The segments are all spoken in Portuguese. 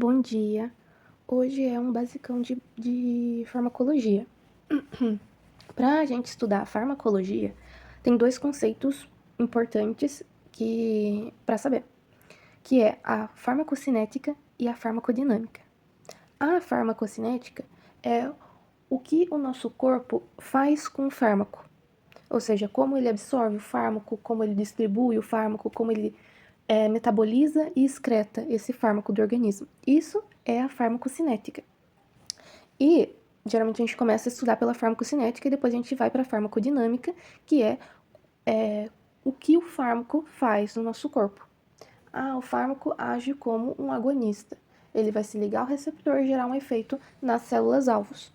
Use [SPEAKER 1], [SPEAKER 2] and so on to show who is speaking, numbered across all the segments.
[SPEAKER 1] Bom dia. Hoje é um basicão de farmacologia. Para a gente estudar farmacologia, tem dois conceitos importantes para saber, que é a farmacocinética e a farmacodinâmica. A farmacocinética é o que o nosso corpo faz com o fármaco, ou seja, como ele absorve o fármaco, como ele distribui o fármaco, como ele metaboliza e excreta esse fármaco do organismo. Isso é a farmacocinética. E geralmente a gente começa a estudar pela farmacocinética e depois a gente vai para a farmacodinâmica, que é o que o fármaco faz no nosso corpo. O fármaco age como um agonista. Ele vai se ligar ao receptor e gerar um efeito nas células-alvos.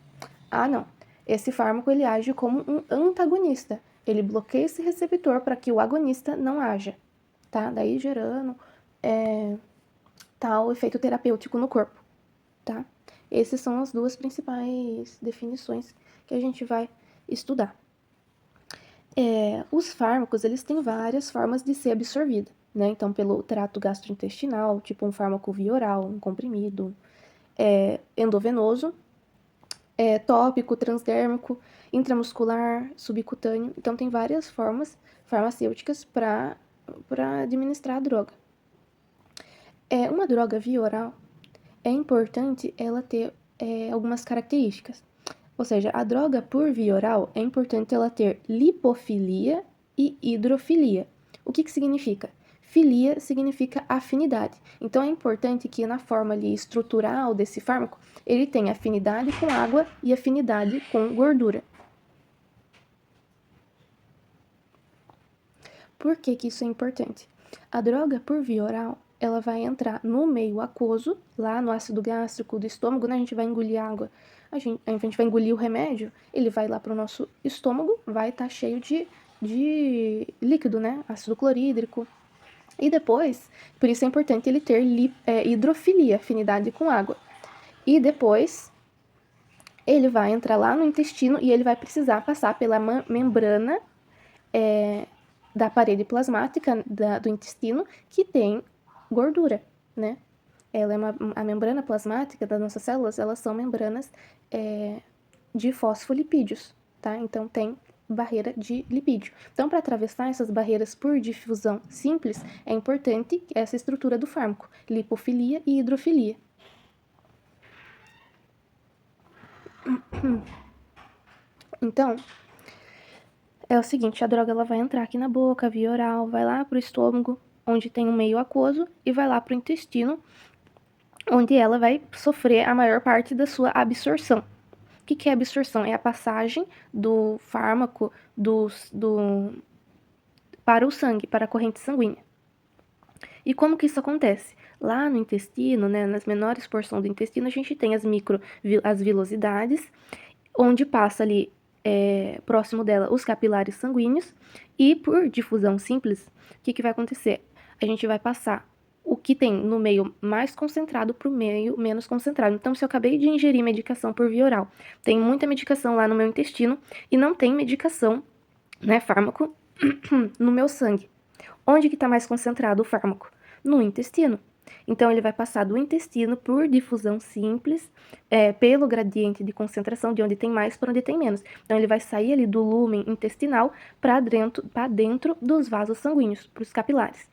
[SPEAKER 1] Não. Esse fármaco ele age como um antagonista. Ele bloqueia esse receptor para que o agonista não haja, tá? Daí gerando tal efeito terapêutico no corpo, tá? Essas são as duas principais definições que a gente vai estudar. Os fármacos, eles têm várias formas de ser absorvido, né? Então, pelo trato gastrointestinal, tipo um fármaco via oral, um comprimido, endovenoso, tópico, transdérmico, intramuscular, subcutâneo. Então, tem várias formas farmacêuticas para administrar a droga. Uma droga via oral, é importante ela ter algumas características. Ou seja, a droga por via oral é importante ela ter lipofilia e hidrofilia. O que significa? Filia significa afinidade. Então é importante que na forma ali estrutural desse fármaco, ele tenha afinidade com água e afinidade com gordura. Por que isso é importante? A droga por via oral, ela vai entrar no meio aquoso, lá no ácido gástrico do estômago, né? A gente vai engolir água, a gente vai engolir o remédio, ele vai lá para o nosso estômago, vai estar cheio de líquido, né? Ácido clorídrico. E depois, por isso é importante ele ter hidrofilia, afinidade com água. E depois, ele vai entrar lá no intestino e ele vai precisar passar pela membrana da parede plasmática do intestino, que tem gordura, né? A membrana plasmática das nossas células, elas são membranas de fosfolipídios, tá? Então, tem barreira de lipídio. Então, para atravessar essas barreiras por difusão simples, é importante essa estrutura do fármaco, lipofilia e hidrofilia. Então, é o seguinte, a droga ela vai entrar aqui na boca, via oral, vai lá pro estômago, onde tem um meio aquoso, e vai lá pro intestino, onde ela vai sofrer a maior parte da sua absorção. O que é absorção? É a passagem do fármaco para o sangue, para a corrente sanguínea. E como que isso acontece? Lá no intestino, né, nas menores porções do intestino, a gente tem as vilosidades, onde passa ali próximo dela os capilares sanguíneos, e por difusão simples, o que vai acontecer? A gente vai passar o que tem no meio mais concentrado para o meio menos concentrado. Então, se eu acabei de ingerir medicação por via oral, tem muita medicação lá no meu intestino e não tem medicação, né, fármaco, no meu sangue. Onde que está mais concentrado o fármaco? No intestino. Então, ele vai passar do intestino por difusão simples, pelo gradiente de concentração, de onde tem mais para onde tem menos. Então, ele vai sair ali do lúmen intestinal para dentro dos vasos sanguíneos, para os capilares.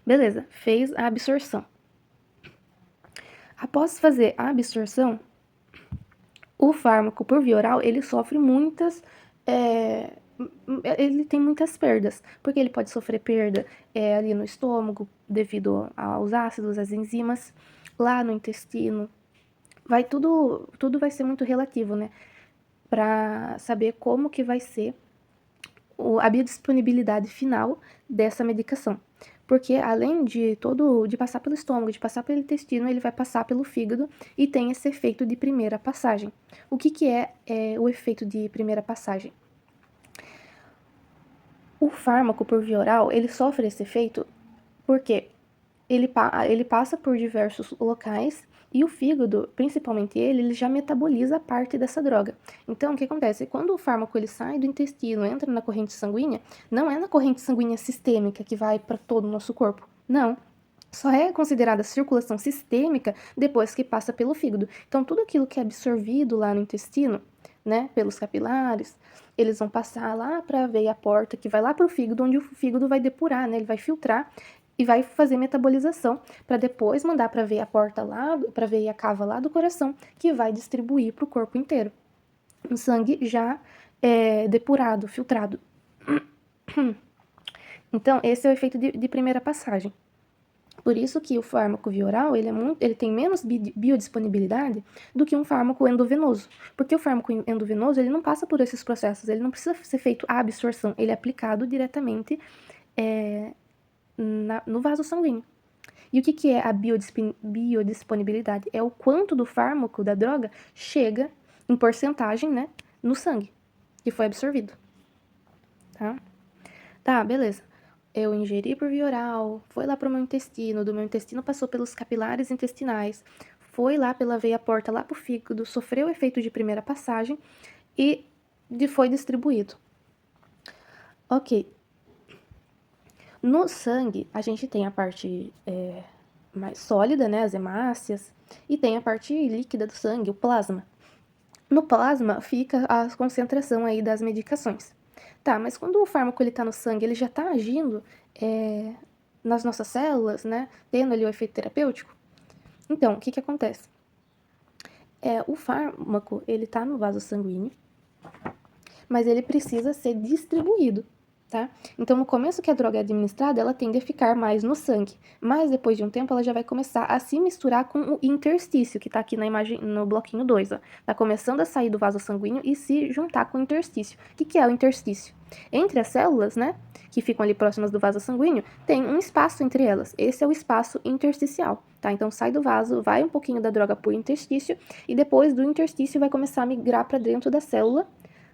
[SPEAKER 1] Beleza, fez a absorção. Após fazer a absorção, o fármaco por via oral, ele sofre ele tem muitas perdas, porque ele pode sofrer perda ali no estômago, devido aos ácidos, às enzimas, lá no intestino. Tudo vai ser muito relativo, né? Para saber como que vai ser a biodisponibilidade final dessa medicação. Porque além de passar pelo estômago, de passar pelo intestino, ele vai passar pelo fígado e tem esse efeito de primeira passagem. O que é o efeito de primeira passagem? O fármaco por via oral, ele sofre esse efeito porque ele passa por diversos locais e o fígado, principalmente ele já metaboliza parte dessa droga. Então, o que acontece? Quando o fármaco ele sai do intestino, entra na corrente sanguínea, não é na corrente sanguínea sistêmica que vai para todo o nosso corpo. Não. só é considerada circulação sistêmica depois que passa pelo fígado. Então, tudo aquilo que é absorvido lá no intestino, né, pelos capilares, eles vão passar lá para a veia porta, que vai lá para o fígado, onde o fígado vai depurar, né, ele vai filtrar e vai fazer metabolização para depois mandar para a veia porta lá, para a veia cava lá do coração, que vai distribuir para o corpo inteiro. Um sangue já depurado, filtrado. Então, esse é o efeito de primeira passagem. Por isso que o fármaco via oral, ele tem menos biodisponibilidade do que um fármaco endovenoso. Porque o fármaco endovenoso, ele não passa por esses processos, ele não precisa ser feito a absorção, ele é aplicado diretamente no vaso sanguíneo. E o que é a biodisponibilidade? É o quanto do fármaco, da droga, chega em porcentagem, né, no sangue, que foi absorvido. Tá, beleza. Eu ingeri por via oral, foi lá pro meu intestino, do meu intestino passou pelos capilares intestinais, foi lá pela veia porta, lá pro fígado, sofreu o efeito de primeira passagem e foi distribuído. Ok. No sangue, a gente tem a parte mais sólida, né, as hemácias, e tem a parte líquida do sangue, o plasma. No plasma fica a concentração aí das medicações. Tá, mas quando o fármaco ele tá no sangue, ele já tá agindo nas nossas células, né, tendo ali o efeito terapêutico? Então, o que acontece? O fármaco, ele tá no vaso sanguíneo, mas ele precisa ser distribuído, tá? Então, no começo que a droga é administrada, ela tende a ficar mais no sangue, mas depois de um tempo ela já vai começar a se misturar com o interstício, que tá aqui na imagem, no bloquinho 2, ó. Tá começando a sair do vaso sanguíneo e se juntar com o interstício. O que é o interstício? Entre as células, né, que ficam ali próximas do vaso sanguíneo, tem um espaço entre elas. Esse é o espaço intersticial, tá? Então, sai do vaso, vai um pouquinho da droga pro interstício e depois do interstício vai começar a migrar para dentro da célula,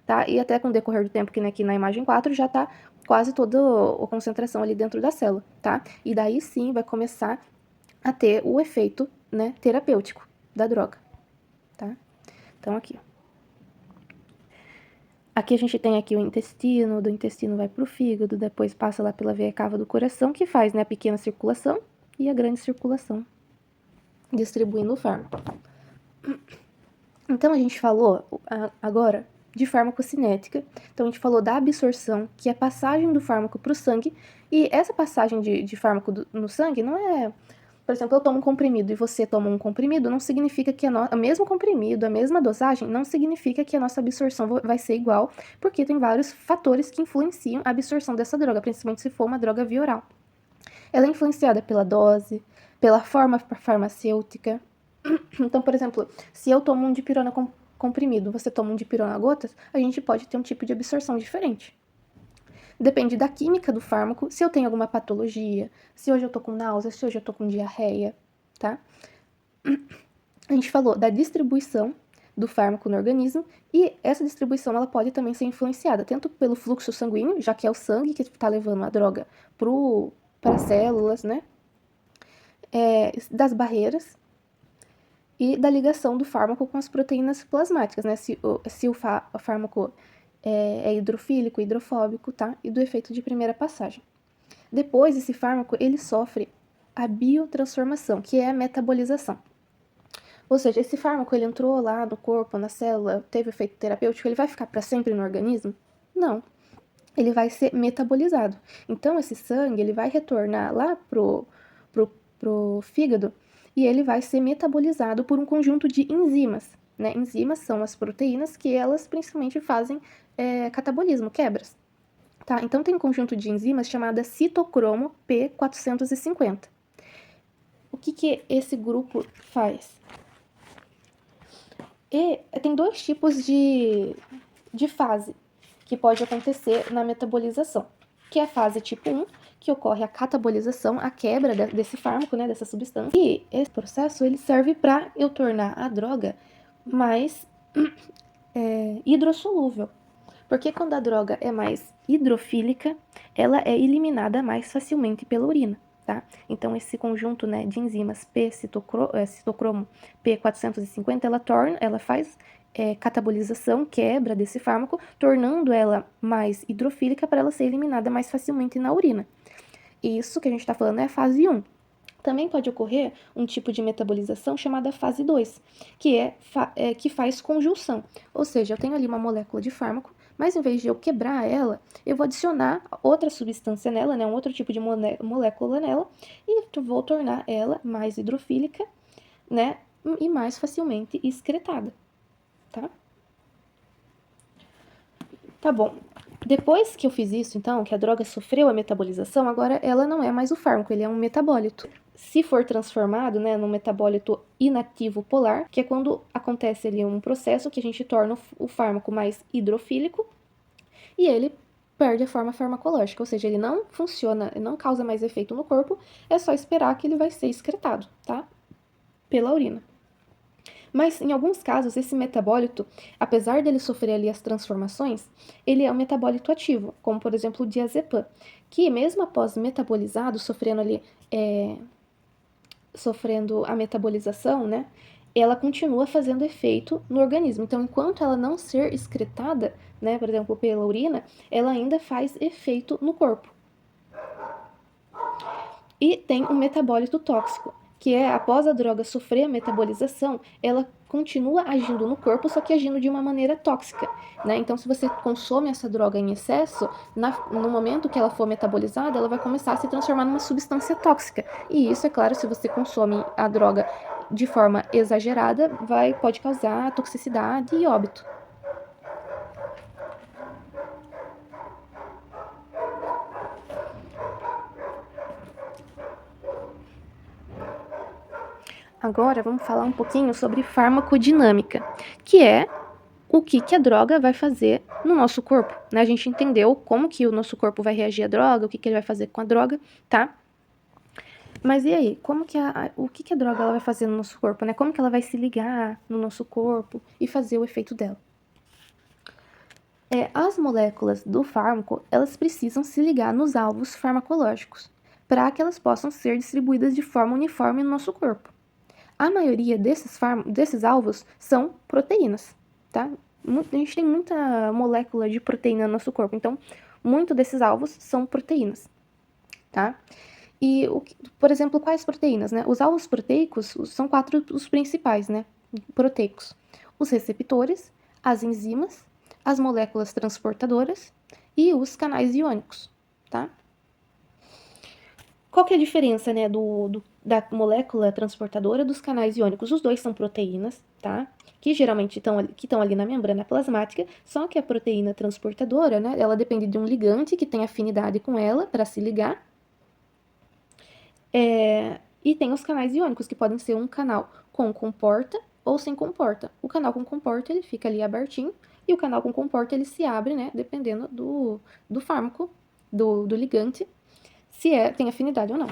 [SPEAKER 1] tá? E até com o decorrer do tempo, que aqui na imagem 4 já tá quase toda a concentração ali dentro da célula, tá? E daí sim vai começar a ter o efeito, né, terapêutico da droga, tá? Então aqui, ó. Aqui a gente tem aqui o intestino, do intestino vai pro fígado, depois passa lá pela veia cava do coração, que faz, né, a pequena circulação e a grande circulação, distribuindo o fármaco. Então a gente falou agora de farmacocinética. Então, a gente falou da absorção, que é a passagem do fármaco para o sangue. E essa passagem de fármaco no sangue não é... Por exemplo, eu tomo um comprimido e você toma um comprimido, não significa que o mesmo comprimido, a mesma dosagem, não significa que a nossa absorção vai ser igual, porque tem vários fatores que influenciam a absorção dessa droga, principalmente se for uma droga via oral. Ela é influenciada pela dose, pela forma farmacêutica. Então, por exemplo, se eu tomo um dipirona comprimido, você toma um dipirona gotas, a gente pode ter um tipo de absorção diferente. Depende da química do fármaco, se eu tenho alguma patologia, se hoje eu tô com náusea, se hoje eu tô com diarreia, tá? A gente falou da distribuição do fármaco no organismo e essa distribuição ela pode também ser influenciada tanto pelo fluxo sanguíneo, já que é o sangue que está levando a droga para as células, né? Das barreiras e da ligação do fármaco com as proteínas plasmáticas, né? Se o fármaco é hidrofílico, hidrofóbico, tá? E do efeito de primeira passagem. Depois, esse fármaco, ele sofre a biotransformação, que é a metabolização. Ou seja, esse fármaco, ele entrou lá no corpo, na célula, teve efeito terapêutico, ele vai ficar para sempre no organismo? Não. Ele vai ser metabolizado. Então, esse sangue, ele vai retornar lá pro fígado e ele vai ser metabolizado por um conjunto de enzimas, né? Enzimas são as proteínas que elas principalmente fazem catabolismo, quebras. Tá? Então, tem um conjunto de enzimas chamada citocromo P450. O que esse grupo faz? E tem dois tipos de fase que pode acontecer na metabolização, que é a fase tipo 1, que ocorre a catabolização, a quebra desse fármaco, né, dessa substância. E esse processo ele serve para eu tornar a droga mais hidrossolúvel. Porque quando a droga é mais hidrofílica, ela é eliminada mais facilmente pela urina, tá? Então, esse conjunto, né, de enzimas citocromo P450, ela faz catabolização, quebra desse fármaco, tornando ela mais hidrofílica para ela ser eliminada mais facilmente na urina. Isso que a gente está falando é a fase 1. Também pode ocorrer um tipo de metabolização chamada fase 2, que faz conjunção. Ou seja, eu tenho ali uma molécula de fármaco, mas em vez de eu quebrar ela, eu vou adicionar outra substância nela, né, um outro tipo de molécula nela, e vou tornar ela mais hidrofílica, né, e mais facilmente excretada, tá? Tá bom. Depois que eu fiz isso, então, que a droga sofreu a metabolização, agora ela não é mais o fármaco, ele é um metabólito. Se for transformado, né, num metabólito inativo polar, que é quando acontece ali um processo que a gente torna o fármaco mais hidrofílico e ele perde a forma farmacológica, ou seja, ele não funciona, não causa mais efeito no corpo, é só esperar que ele vai ser excretado, tá? Pela urina. Mas, em alguns casos, esse metabólito, apesar dele sofrer ali as transformações, ele é um metabólito ativo, como, por exemplo, o diazepam, que mesmo após metabolizado, sofrendo a metabolização, né, ela continua fazendo efeito no organismo. Então, enquanto ela não ser excretada, né, por exemplo, pela urina, ela ainda faz efeito no corpo. E tem um metabólito tóxico, que é após a droga sofrer a metabolização, ela continua agindo no corpo, só que agindo de uma maneira tóxica, né? Então, se você consome essa droga em excesso, no momento que ela for metabolizada, ela vai começar a se transformar numa substância tóxica. E isso, é claro, se você consome a droga de forma exagerada, pode causar toxicidade e óbito. Agora vamos falar um pouquinho sobre farmacodinâmica, que é o que a droga vai fazer no nosso corpo, né? A gente entendeu como que o nosso corpo vai reagir à droga, o que ele vai fazer com a droga, tá? Mas e aí, o que a droga ela vai fazer no nosso corpo, né? Como que ela vai se ligar no nosso corpo e fazer o efeito dela? As moléculas do fármaco, elas precisam se ligar nos alvos farmacológicos, para que elas possam ser distribuídas de forma uniforme no nosso corpo. A maioria desses alvos são proteínas, tá? A gente tem muita molécula de proteína no nosso corpo, então, muito desses alvos são proteínas, tá? E, por exemplo, quais proteínas, né? Os alvos proteicos são 4 os principais, né? Proteicos. Os receptores, as enzimas, as moléculas transportadoras e os canais iônicos, tá? Qual que é a diferença, né, da molécula transportadora dos canais iônicos? Os dois são proteínas, tá? Que geralmente estão ali na membrana plasmática, só que a proteína transportadora, né, ela depende de um ligante que tem afinidade com ela para se ligar. E tem os canais iônicos, que podem ser um canal com comporta ou sem comporta. O canal com comporta, ele fica ali abertinho, e o canal com comporta, ele se abre, né, dependendo do fármaco, do ligante, se tem afinidade ou não.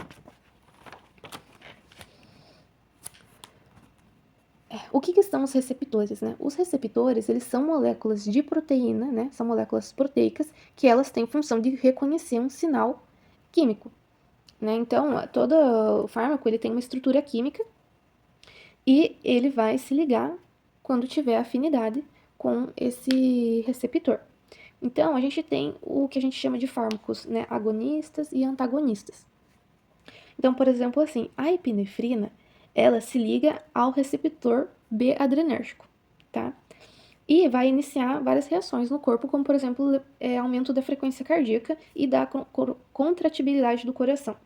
[SPEAKER 1] O que são os receptores, né? Os receptores, eles são moléculas de proteína, né? São moléculas proteicas que elas têm função de reconhecer um sinal químico, né? Então, todo o fármaco, ele tem uma estrutura química e ele vai se ligar quando tiver afinidade com esse receptor. Então, a gente tem o que a gente chama de fármacos, né? Agonistas e antagonistas. Então, por exemplo, assim, a epinefrina, ela se liga ao receptor B-adrenérgico, tá? E vai iniciar várias reações no corpo, como, por exemplo, aumento da frequência cardíaca e da contratibilidade do coração,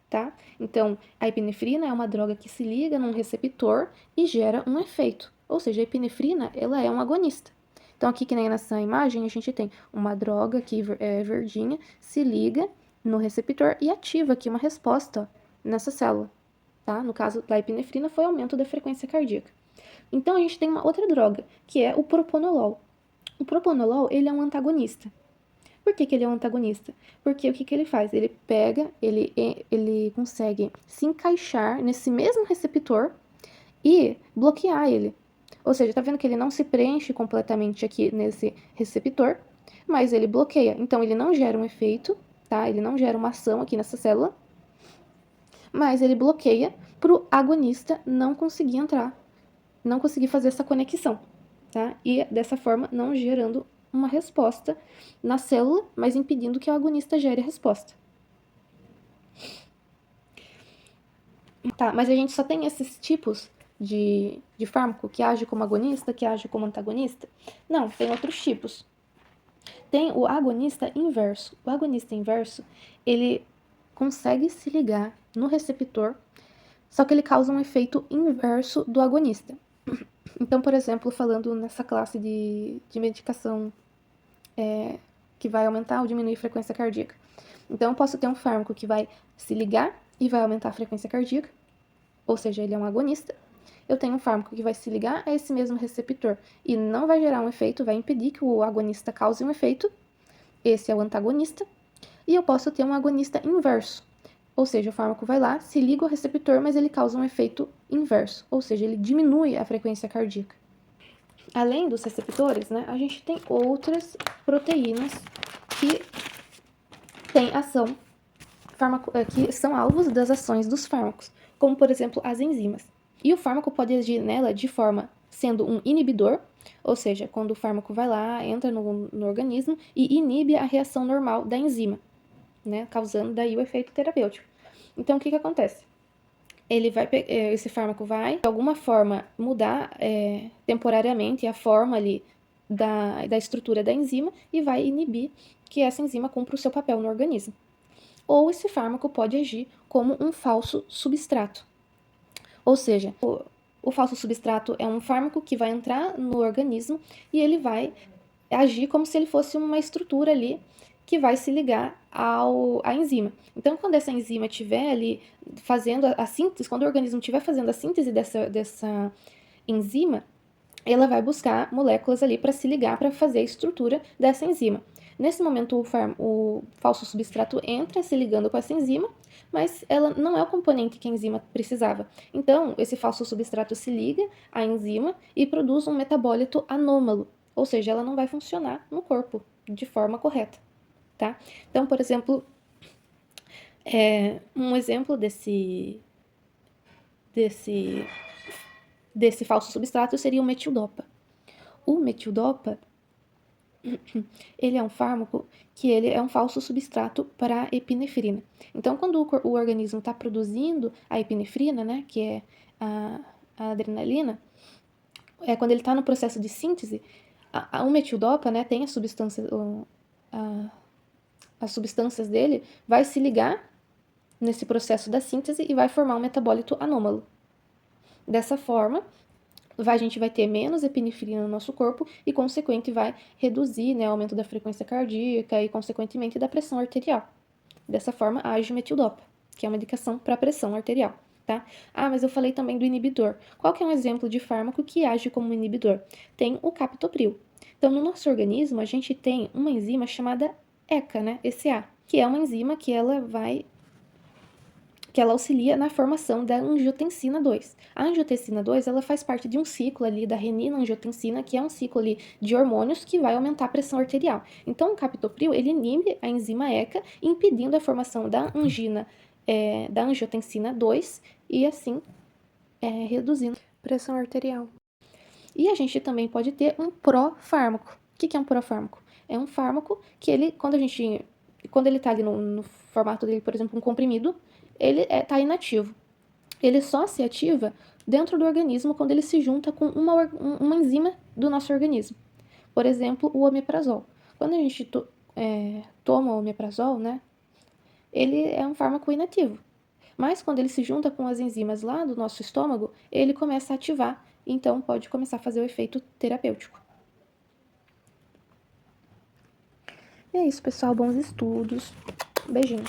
[SPEAKER 1] tá? Então, a epinefrina é uma droga que se liga num receptor e gera um efeito. Ou seja, a epinefrina, ela é um agonista. Então, aqui, que nem nessa imagem, a gente tem uma droga aqui, verdinha, se liga no receptor e ativa aqui uma resposta nessa célula, tá? No caso da epinefrina, foi aumento da frequência cardíaca. Então, a gente tem uma outra droga, que é o propanolol. O propanolol, ele é um antagonista. Por que ele é um antagonista? Porque o que ele faz? Ele pega, ele consegue se encaixar nesse mesmo receptor e bloquear ele. Ou seja, tá vendo que ele não se preenche completamente aqui nesse receptor, mas ele bloqueia. Então, ele não gera um efeito, tá? Ele não gera uma ação aqui nessa célula, mas ele bloqueia para o agonista não conseguir entrar, não conseguir fazer essa conexão, tá? E dessa forma não gerando uma resposta na célula, mas impedindo que o agonista gere a resposta. Tá, mas a gente só tem esses tipos de fármaco que age como agonista, que age como antagonista? Não, tem outros tipos. Tem o agonista inverso. O agonista inverso, ele consegue se ligar no receptor, só que ele causa um efeito inverso do agonista. Então, por exemplo, falando nessa classe de medicação que vai aumentar ou diminuir a frequência cardíaca. Então, eu posso ter um fármaco que vai se ligar e vai aumentar a frequência cardíaca, ou seja, ele é um agonista. Eu tenho um fármaco que vai se ligar a esse mesmo receptor e não vai gerar um efeito, vai impedir que o agonista cause um efeito. Esse é o antagonista. E eu posso ter um agonista inverso, ou seja, o fármaco vai lá, se liga ao receptor, mas ele causa um efeito inverso, ou seja, ele diminui a frequência cardíaca. Além dos receptores, né, a gente tem outras proteínas que têm ação, que são alvos das ações dos fármacos, como, por exemplo, as enzimas. E o fármaco pode agir nela de forma sendo um inibidor, ou seja, quando o fármaco vai lá, entra no organismo e inibe a reação normal da enzima, né, causando daí o efeito terapêutico. Então, o que acontece? Esse fármaco vai, de alguma forma, mudar temporariamente a forma ali da estrutura da enzima e vai inibir que essa enzima cumpra o seu papel no organismo. Ou esse fármaco pode agir como um falso substrato. Ou seja, o falso substrato é um fármaco que vai entrar no organismo e ele vai agir como se ele fosse uma estrutura ali que vai se ligar à enzima. Então, quando essa enzima estiver ali fazendo a síntese, quando o organismo estiver fazendo a síntese dessa enzima, ela vai buscar moléculas ali para se ligar, para fazer a estrutura dessa enzima. Nesse momento, o falso substrato entra se ligando com essa enzima, mas ela não é o componente que a enzima precisava. Então, esse falso substrato se liga à enzima e produz um metabólito anômalo, ou seja, ela não vai funcionar no corpo de forma correta, tá? Então, por exemplo, um exemplo desse falso substrato seria o metildopa. O metildopa, ele é um fármaco que ele é um falso substrato para a epinefrina. Então, quando o organismo está produzindo a epinefrina, né, que é a adrenalina, quando ele está no processo de síntese, o metildopa, né, tem as substâncias dele, vai se ligar nesse processo da síntese e vai formar um metabólito anômalo. Dessa forma, a gente vai ter menos epinefrina no nosso corpo e, consequente, vai reduzir, né, o aumento da frequência cardíaca e, consequentemente, da pressão arterial. Dessa forma, age o metildopa, que é uma medicação para pressão arterial, tá? Ah, mas eu falei também do inibidor. Qual que é um exemplo de fármaco que age como inibidor? Tem o captopril. Então, no nosso organismo, a gente tem uma enzima chamada ECA, né, ECA, que é uma enzima que ela auxilia na formação da angiotensina 2. A angiotensina 2, ela faz parte de um ciclo ali da renina-angiotensina, que é um ciclo ali de hormônios que vai aumentar a pressão arterial. Então, o captopril, ele inibe a enzima ECA, impedindo a formação da da angiotensina 2 e assim reduzindo a pressão arterial. E a gente também pode ter um profármaco. O que é um profármaco? É um fármaco que ele, quando ele está ali no formato dele, por exemplo, um comprimido, ele está inativo. Ele só se ativa dentro do organismo quando ele se junta com uma enzima do nosso organismo. Por exemplo, o omeprazol. Quando a gente toma o omeprazol, né, ele é um fármaco inativo. Mas quando ele se junta com as enzimas lá do nosso estômago, ele começa a ativar, então pode começar a fazer o efeito terapêutico. E é isso, pessoal. Bons estudos. Beijinho.